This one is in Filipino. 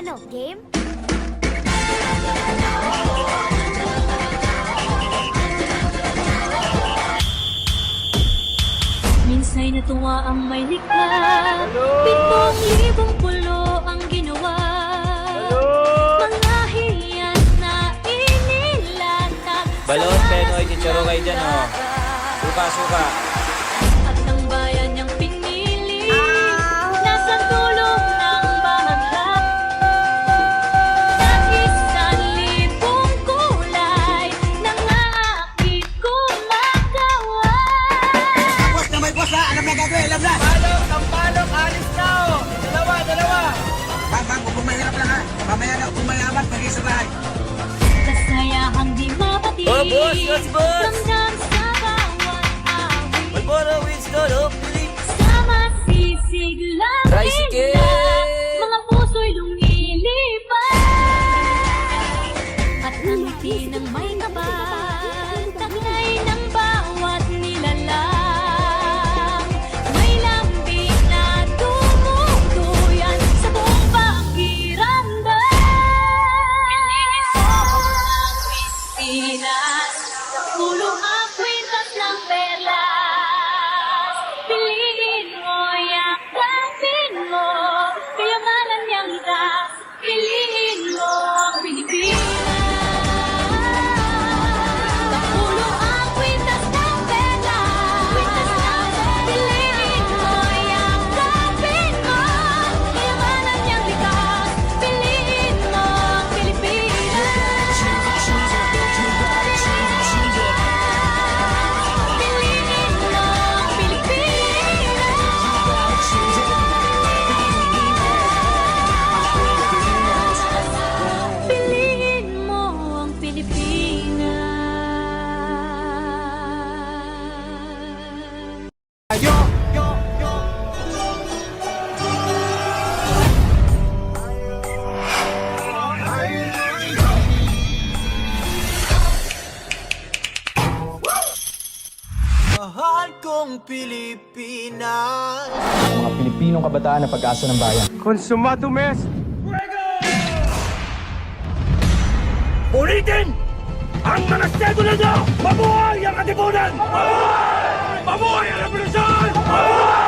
Ano, game? Minsa'y natuwa ang may likha, 7,000 pulo ang ginawa. Mga hiyan na inilatag. Balot, Penoy, chicharo kayo dyan, oh. Suka. At ang bayan niyang pinili, nasa tulong ng bahagla. Sa 1,000 kulay, nangaakit kumagawa. Boss na may boss ha! Alam na gagawin, alam na! Palok, alis na, oh. Dalawa. Bang, kung mahirap lang ha! Mamaya na kung mayaman, pag sa bahay! Kasayahang di mapati. Oh, boss, yes, boss. Ramdam sa bawat awit. Malboro wins ko, no? Pilit. Sa masisiglang Tricycle! bigla, mga puso'y lumilipad. At ang ngiti ng may kapal, taglay ng bawat nilalang. May lambing na tumutuyan sa buong pakiramdam. Pilipinas, pulo ang kwintas ng perlas. Piliin mo, yakapin mo, kayamanan niyang likas. Piliin mo ang Pilipinas. Pulo ang kwintas ng perlas. Piliin mo, yakapin mo, kayamanan niyang likas. Piliin mo ang Pilipinas. Piliin mo ang Pilipinas. Mahal kong Pilipinas. Mga Pilipinong kabataan na pag-asa ng bayan. Consumado mes! Ulitin! Ang mga sedula nyo! Mabuhay ang katipunan! Mabuhay! Mabuhay ang revolusyon! Mabuhay!